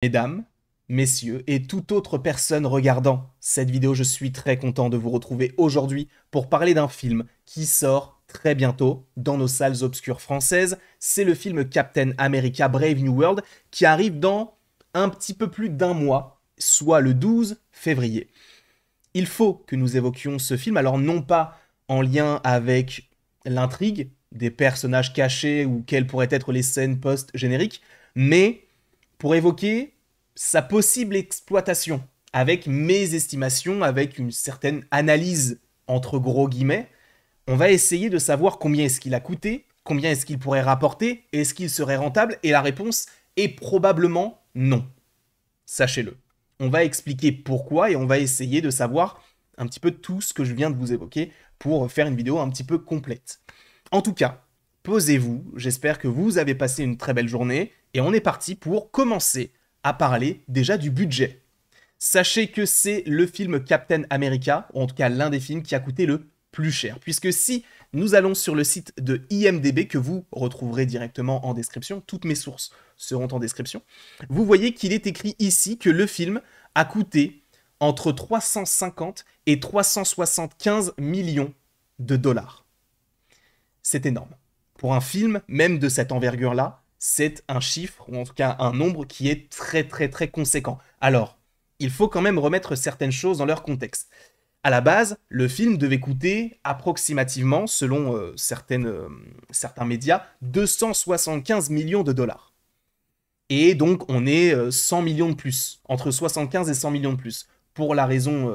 Mesdames, messieurs et toute autre personne regardant cette vidéo, je suis très content de vous retrouver aujourd'hui pour parler d'un film qui sort très bientôt dans nos salles obscures françaises. C'est le film Captain America Brave New World qui arrive dans un petit peu plus d'un mois, soit le 12 février. Il faut que nous évoquions ce film, alors non pas en lien avec l'intrigue, des personnages cachés ou quelles pourraient être les scènes post-génériques, mais pour évoquer sa possible exploitation, avec mes estimations, avec une certaine analyse entre gros guillemets. On va essayer de savoir combien est-ce qu'il a coûté, combien est-ce qu'il pourrait rapporter, est-ce qu'il serait rentable, et la réponse est probablement non. Sachez-le. On va expliquer pourquoi et on va essayer de savoir un petit peu tout ce que je viens de vous évoquer pour faire une vidéo un petit peu complète. En tout cas, posez-vous, j'espère que vous avez passé une très belle journée et on est parti pour commencer à parler déjà du budget. Sachez que c'est le film Captain America, ou en tout cas l'un des films qui a coûté le plus cher, puisque si nous allons sur le site de IMDb, que vous retrouverez directement en description, toutes mes sources seront en description, vous voyez qu'il est écrit ici que le film a coûté entre 350 et 375 millions de dollars. C'est énorme. Pour un film, même de cette envergure-là, c'est un chiffre, ou en tout cas un nombre qui est très conséquent. Alors, il faut quand même remettre certaines choses dans leur contexte. À la base, le film devait coûter approximativement, selon certains médias, 275 millions de dollars. Et donc, on est 100 millions de plus, entre 75 et 100 millions de plus, pour la raison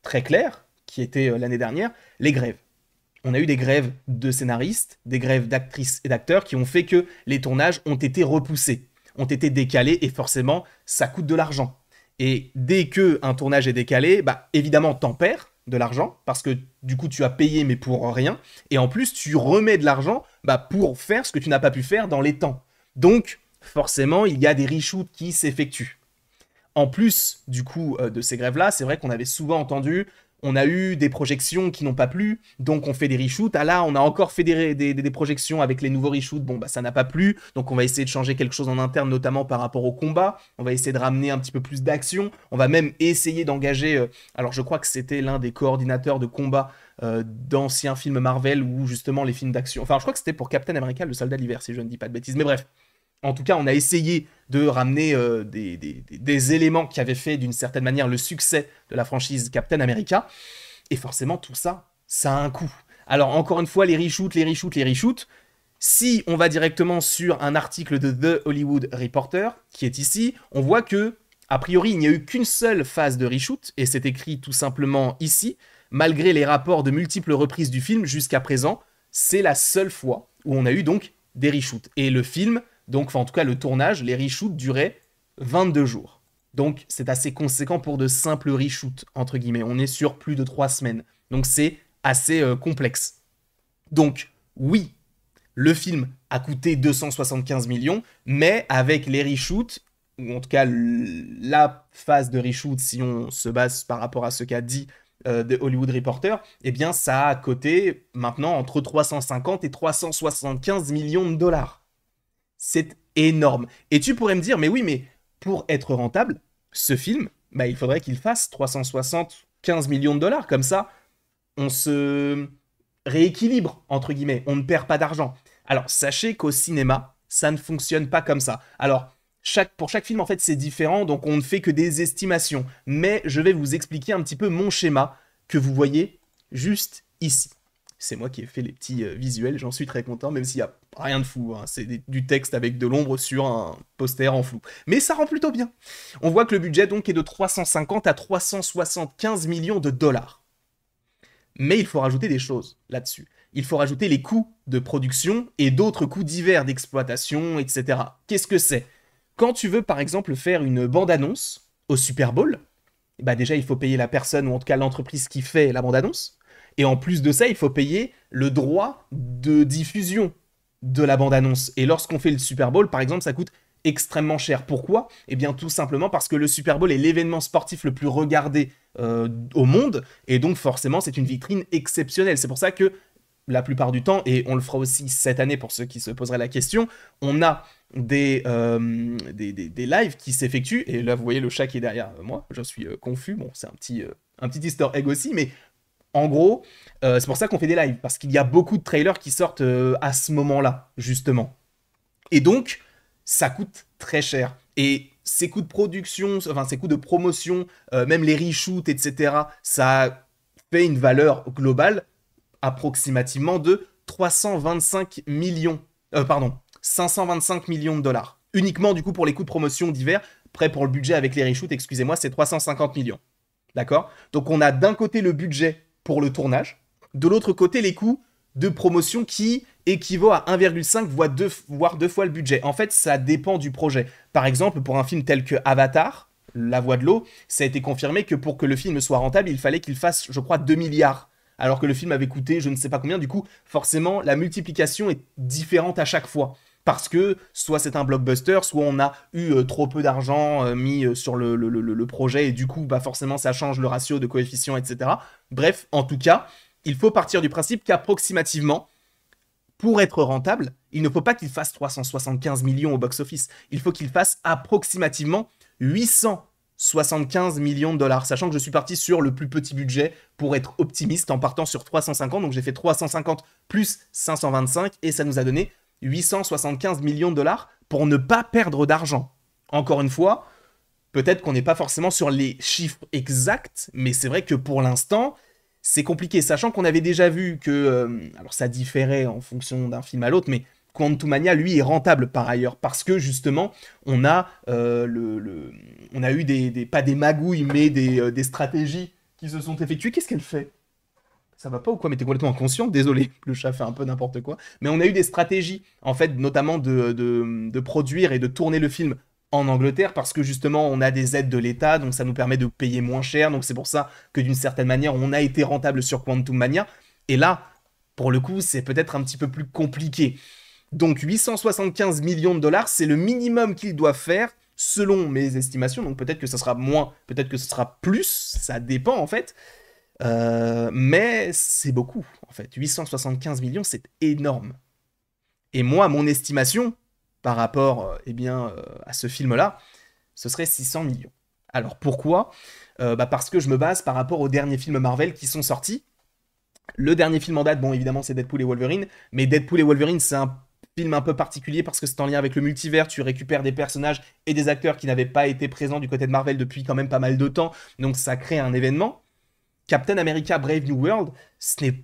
très claire, qui était l'année dernière, les grèves. On a eu des grèves de scénaristes, des grèves d'actrices et d'acteurs qui ont fait que les tournages ont été repoussés, ont été décalés et forcément, ça coûte de l'argent. Et dès qu'un tournage est décalé, bah évidemment, t'en perds de l'argent parce que du coup, tu as payé mais pour rien. Et en plus, tu remets de l'argent pour faire ce que tu n'as pas pu faire dans les temps. Donc, forcément, il y a des reshoots qui s'effectuent. En plus, du coup, de ces grèves-là, c'est vrai qu'on avait souvent entendu on a eu des projections qui n'ont pas plu, donc on fait des reshoots. Ah là, on a encore fait des projections avec les nouveaux reshoots, bon bah ça n'a pas plu, donc on va essayer de changer quelque chose en interne, notamment par rapport au combat. On va essayer de ramener un petit peu plus d'action. On va même essayer d'engager, alors je crois que c'était l'un des coordinateurs de combat d'anciens films Marvel ou justement les films d'action. Enfin, je crois que c'était pour Captain America, le soldat d'hiver, si je ne dis pas de bêtises. Mais bref, en tout cas, on a essayé de ramener des éléments qui avaient fait d'une certaine manière le succès de la franchise Captain America. Et forcément, tout ça, ça a un coût. Alors, encore une fois, les reshoots. Si on va directement sur un article de The Hollywood Reporter, qui est ici, on voit que, a priori, il n'y a eu qu'une seule phase de reshoot, et c'est écrit tout simplement ici, malgré les rapports de multiples reprises du film jusqu'à présent, c'est la seule fois où on a eu donc des reshoots. Et le film, donc, enfin, en tout cas, le tournage, les reshoots duraient 22 jours. Donc, c'est assez conséquent pour de simples reshoots, entre guillemets. On est sur plus de 3 semaines. Donc, c'est assez complexe. Donc, oui, le film a coûté 275 millions, mais avec les reshoots, ou en tout cas la phase de reshoot, si on se base par rapport à ce qu'a dit de Hollywood Reporter, eh bien, ça a coûté maintenant entre 350 et 375 millions de dollars. C'est énorme. Et tu pourrais me dire, mais oui, mais pour être rentable, ce film, il faudrait qu'il fasse 375 millions de dollars. Comme ça, on se rééquilibre, entre guillemets. On ne perd pas d'argent. Alors, sachez qu'au cinéma, ça ne fonctionne pas comme ça. Alors, pour chaque film, en fait, c'est différent, donc on ne fait que des estimations. Mais je vais vous expliquer un petit peu mon schéma que vous voyez juste ici. C'est moi qui ai fait les petits visuels, j'en suis très content, même s'il n'y a rien de fou, hein. C'est du texte avec de l'ombre sur un poster en flou. Mais ça rend plutôt bien. On voit que le budget donc est de 350 à 375 millions de dollars. Mais il faut rajouter des choses là-dessus. Il faut rajouter les coûts de production et d'autres coûts divers d'exploitation, etc. Qu'est-ce que c'est? Quand tu veux par exemple faire une bande-annonce au Super Bowl, déjà il faut payer la personne ou en tout cas l'entreprise qui fait la bande-annonce. Et en plus de ça, il faut payer le droit de diffusion de la bande-annonce. Et lorsqu'on fait le Super Bowl, par exemple, ça coûte extrêmement cher. Pourquoi? Eh bien, tout simplement parce que le Super Bowl est l'événement sportif le plus regardé au monde. Et donc, forcément, c'est une vitrine exceptionnelle. C'est pour ça que la plupart du temps, et on le fera aussi cette année pour ceux qui se poseraient la question, on a des lives qui s'effectuent, et là vous voyez le chat qui est derrière moi, je suis confus, bon c'est un petit easter egg aussi, mais en gros, c'est pour ça qu'on fait des lives, parce qu'il y a beaucoup de trailers qui sortent à ce moment-là, justement. Et donc, ça coûte très cher. Et ces coûts de production, enfin ces coûts de promotion, même les reshoots, etc., ça fait une valeur globale approximativement de 325 millions, pardon, 525 millions de dollars. Uniquement du coup pour les coûts de promotion divers. Après pour le budget avec les reshoots, excusez-moi, c'est 350 millions. D'accord? Donc on a d'un côté le budget pour le tournage, de l'autre côté les coûts de promotion qui équivaut à 1,5 voire 2 fois le budget. En fait, ça dépend du projet. Par exemple, pour un film tel que Avatar, La Voix de l'eau, ça a été confirmé que pour que le film soit rentable, il fallait qu'il fasse, je crois, 2 milliards. Alors que le film avait coûté je ne sais pas combien. Du coup, forcément, la multiplication est différente à chaque fois. Parce que soit c'est un blockbuster, soit on a eu trop peu d'argent mis sur le projet, et du coup, bah forcément, ça change le ratio de coefficient, etc. Bref, en tout cas, il faut partir du principe qu'approximativement, pour être rentable, il ne faut pas qu'il fasse 375 millions au box-office. Il faut qu'il fasse approximativement 875 millions de dollars, sachant que je suis parti sur le plus petit budget pour être optimiste en partant sur 350, donc j'ai fait 350 plus 525, et ça nous a donné 875 millions de dollars pour ne pas perdre d'argent. Encore une fois, peut-être qu'on n'est pas forcément sur les chiffres exacts, mais c'est vrai que pour l'instant, c'est compliqué, sachant qu'on avait déjà vu que, alors ça différait en fonction d'un film à l'autre, mais Quantumania, lui, est rentable par ailleurs, parce que justement, on a, on a eu pas des magouilles, mais des stratégies qui se sont effectuées. Qu'est-ce qu'elle fait? Ça va pas ou quoi? Mais t'es complètement inconscient, désolé, le chat fait un peu n'importe quoi. Mais on a eu des stratégies, en fait, notamment de produire et de tourner le film en Angleterre, parce que justement, on a des aides de l'État, donc ça nous permet de payer moins cher, donc c'est pour ça que d'une certaine manière, on a été rentable sur Quantum Mania. Et là, pour le coup, c'est peut-être un petit peu plus compliqué. Donc 875 millions de dollars, c'est le minimum qu'ils doivent faire, selon mes estimations, donc peut-être que ce sera moins, peut-être que ce sera plus, ça dépend en fait. Mais c'est beaucoup, en fait. 875 millions, c'est énorme. Et moi, mon estimation, par rapport eh bien, à ce film-là, ce serait 600 millions. Alors pourquoi? Parce que je me base par rapport aux derniers films Marvel qui sont sortis. Le dernier film en date, bon, évidemment, c'est Deadpool et Wolverine. Mais Deadpool et Wolverine, c'est un film un peu particulier parce que c'est en lien avec le multivers. Tu récupères des personnages et des acteurs qui n'avaient pas été présents du côté de Marvel depuis quand même pas mal de temps. Donc ça crée un événement. Captain America Brave New World, ce n'est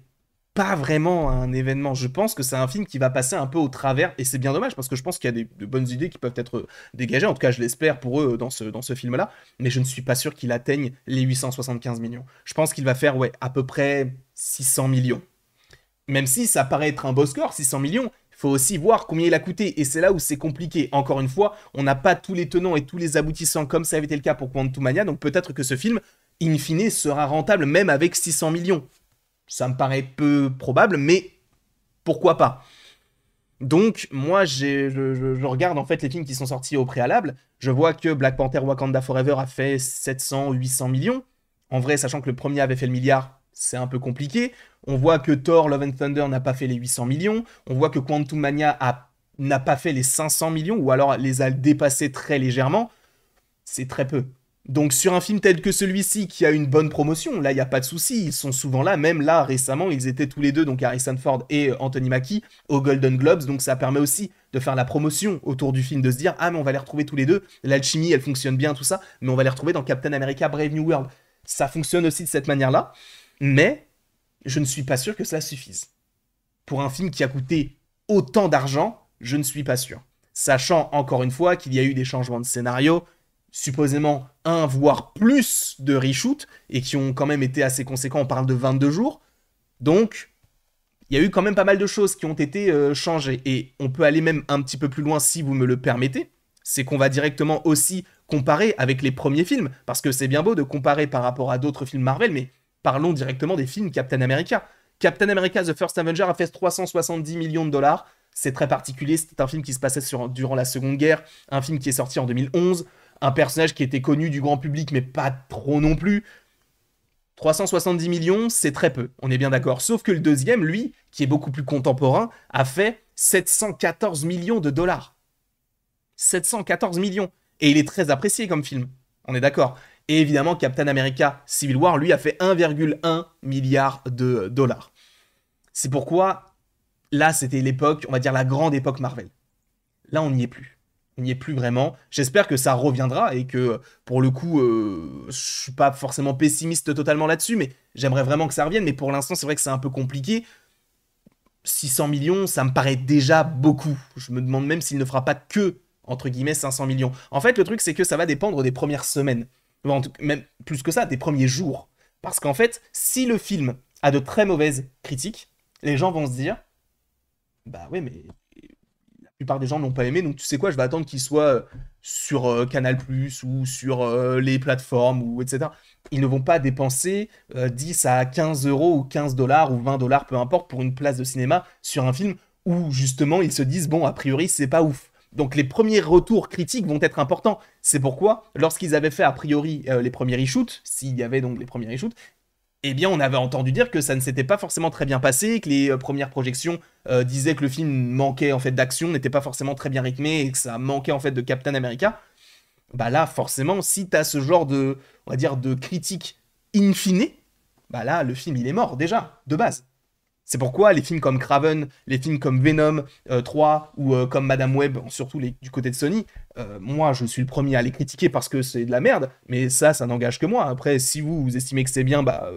pas vraiment un événement. Je pense que c'est un film qui va passer un peu au travers, et c'est bien dommage, parce que je pense qu'il y a de bonnes idées qui peuvent être dégagées, en tout cas je l'espère pour eux dans ce film-là, mais je ne suis pas sûr qu'il atteigne les 875 millions. Je pense qu'il va faire, ouais, à peu près 600 millions. Même si ça paraît être un beau score, 600 millions, il faut aussi voir combien il a coûté, et c'est là où c'est compliqué. Encore une fois, on n'a pas tous les tenants et tous les aboutissants comme ça avait été le cas pour Quantumania, donc peut-être que ce film, in fine, sera rentable même avec 600 millions. Ça me paraît peu probable, mais pourquoi pas? Donc, moi, je regarde en fait les films qui sont sortis au préalable. Je vois que Black Panther Wakanda Forever a fait 700 ou 800 millions. En vrai, sachant que le premier avait fait le milliard, c'est un peu compliqué. On voit que Thor Love and Thunder n'a pas fait les 800 millions. On voit que Quantum Mania n'a pas fait les 500 millions, ou alors les a dépassés très légèrement. C'est très peu. Donc sur un film tel que celui-ci qui a une bonne promotion, là il n'y a pas de souci, ils sont souvent là, même là récemment ils étaient tous les deux, donc Harrison Ford et Anthony Mackie, aux Golden Globes, donc ça permet aussi de faire la promotion autour du film, de se dire ah mais on va les retrouver tous les deux, l'alchimie elle fonctionne bien tout ça, mais on va les retrouver dans Captain America Brave New World. Ça fonctionne aussi de cette manière-là, mais je ne suis pas sûr que cela suffise. Pour un film qui a coûté autant d'argent, je ne suis pas sûr. Sachant encore une fois qu'il y a eu des changements de scénario, supposément un voire plus de reshoots, et qui ont quand même été assez conséquents, on parle de 22 jours, donc il y a eu quand même pas mal de choses qui ont été changées, et on peut aller même un petit peu plus loin si vous me le permettez, c'est qu'on va directement aussi comparer avec les premiers films, parce que c'est bien beau de comparer par rapport à d'autres films Marvel, mais parlons directement des films Captain America. Captain America The First Avenger a fait 370 millions de dollars, c'est très particulier, c'était un film qui se passait durant la Seconde Guerre, un film qui est sorti en 2011, un personnage qui était connu du grand public, mais pas trop non plus. 370 millions, c'est très peu, on est bien d'accord. Sauf que le deuxième, lui, qui est beaucoup plus contemporain, a fait 714 millions de dollars. 714 millions. Et il est très apprécié comme film, on est d'accord. Et évidemment, Captain America Civil War, lui, a fait 1,1 milliard de dollars. C'est pourquoi, là, c'était l'époque, on va dire la grande époque Marvel. Là, on n'y est plus. On n'y est plus vraiment. J'espère que ça reviendra et que, pour le coup, je suis pas forcément pessimiste totalement là-dessus, mais j'aimerais vraiment que ça revienne. Mais pour l'instant, c'est vrai que c'est un peu compliqué. 600 millions, ça me paraît déjà beaucoup. Je me demande même s'il ne fera pas que, entre guillemets, 500 millions. En fait, le truc, c'est que ça va dépendre des premières semaines. Même plus que ça, des premiers jours. Parce qu'en fait, si le film a de très mauvaises critiques, les gens vont se dire, bah ouais, mais la plupart des gens n'ont pas aimé, donc tu sais quoi, je vais attendre qu'il soit sur Canal+, ou sur les plateformes, ou etc. Ils ne vont pas dépenser 10 à 15 euros, ou 15 dollars, ou 20 dollars, peu importe, pour une place de cinéma sur un film où justement ils se disent, bon, a priori, c'est pas ouf. Donc les premiers retours critiques vont être importants. C'est pourquoi, lorsqu'ils avaient fait a priori les premiers reshoots, s'il y avait donc les premiers reshoots, eh bien, on avait entendu dire que ça ne s'était pas forcément très bien passé, que les premières projections disaient que le film manquait en fait d'action, n'était pas forcément très bien rythmé et que ça manquait en fait de Captain America. Bah là, forcément, si t'as ce genre de, on va dire, de critique in fine, bah là, le film il est mort déjà de base. C'est pourquoi les films comme Craven, les films comme Venom 3 ou comme Madame Web, surtout du côté de Sony, moi je suis le premier à les critiquer parce que c'est de la merde, mais ça n'engage que moi. Après, si vous estimez que c'est bien, bah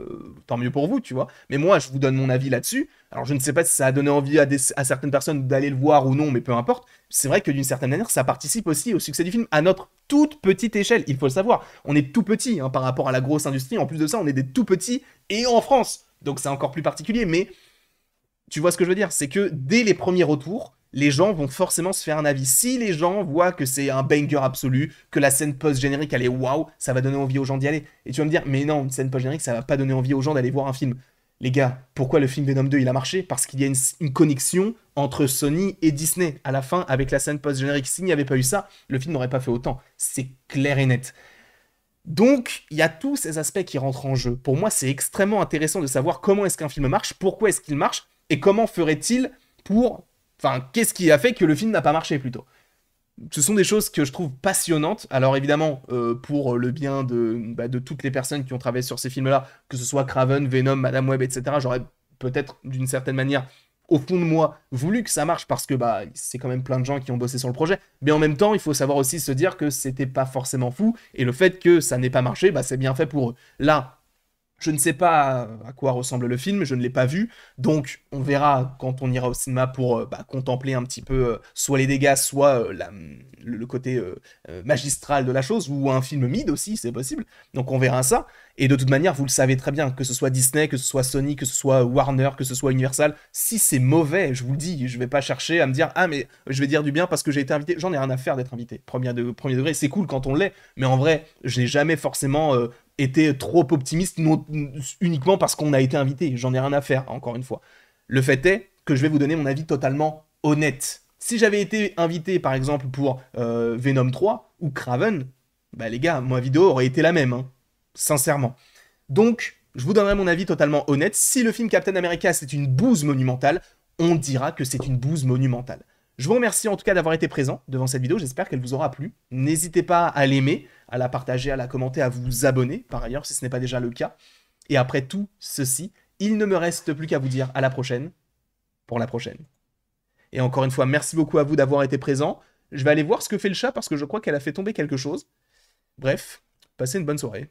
tant mieux pour vous, tu vois. Mais moi je vous donne mon avis là-dessus. Alors je ne sais pas si ça a donné envie à certaines personnes d'aller le voir ou non, mais peu importe. C'est vrai que d'une certaine manière, ça participe aussi au succès du film à notre toute petite échelle. Il faut le savoir. On est tout petit hein, par rapport à la grosse industrie. En plus de ça, on est des tout petits et en France. Donc c'est encore plus particulier, mais tu vois ce que je veux dire? C'est que dès les premiers retours, les gens vont forcément se faire un avis. Si les gens voient que c'est un banger absolu, que la scène post-générique elle est waouh, ça va donner envie aux gens d'y aller. Et tu vas me dire, mais non, une scène post-générique ça va pas donner envie aux gens d'aller voir un film. Les gars, pourquoi le film Venom 2 il a marché? Parce qu'il y a une connexion entre Sony et Disney à la fin avec la scène post-générique. S'il n'y avait pas eu ça, le film n'aurait pas fait autant. C'est clair et net. Donc, il y a tous ces aspects qui rentrent en jeu. Pour moi, c'est extrêmement intéressant de savoir comment est-ce qu'un film marche, pourquoi est-ce qu'il marche, et comment ferait-il pour... Enfin, qu'est-ce qui a fait que le film n'a pas marché, plutôt. Ce sont des choses que je trouve passionnantes. Alors évidemment, pour le bien de toutes les personnes qui ont travaillé sur ces films-là, que ce soit Craven, Venom, Madame Web, etc., j'aurais peut-être, d'une certaine manière, au fond de moi, voulu que ça marche parce que bah c'est quand même plein de gens qui ont bossé sur le projet. Mais en même temps, il faut savoir aussi se dire que c'était pas forcément fou, et le fait que ça n'ait pas marché, bah c'est bien fait pour eux. Là, je ne sais pas à quoi ressemble le film, je ne l'ai pas vu, donc on verra quand on ira au cinéma pour contempler un petit peu soit les dégâts, soit le côté magistral de la chose, ou un film mid aussi, c'est possible, donc on verra ça. Et de toute manière, vous le savez très bien, que ce soit Disney, que ce soit Sony, que ce soit Warner, que ce soit Universal, si c'est mauvais, je vous le dis, je vais pas chercher à me dire « Ah mais je vais dire du bien parce que j'ai été invité », j'en ai rien à faire d'être invité, premier degré, c'est cool quand on l'est, mais en vrai, je n'ai jamais forcément... été trop optimiste uniquement parce qu'on a été invité. J'en ai rien à faire, encore une fois. Le fait est que je vais vous donner mon avis totalement honnête. Si j'avais été invité, par exemple, pour Venom 3 ou Craven, bah les gars, ma vidéo aurait été la même, hein. Sincèrement. Donc, je vous donnerai mon avis totalement honnête. Si le film Captain America, c'est une bouse monumentale, on dira que c'est une bouse monumentale. Je vous remercie en tout cas d'avoir été présent devant cette vidéo, j'espère qu'elle vous aura plu. N'hésitez pas à l'aimer, à la partager, à la commenter, à vous abonner par ailleurs si ce n'est pas déjà le cas. Et après tout ceci, il ne me reste plus qu'à vous dire à la prochaine, pour la prochaine. Et encore une fois, merci beaucoup à vous d'avoir été présent. Je vais aller voir ce que fait le chat parce que je crois qu'elle a fait tomber quelque chose. Bref, passez une bonne soirée.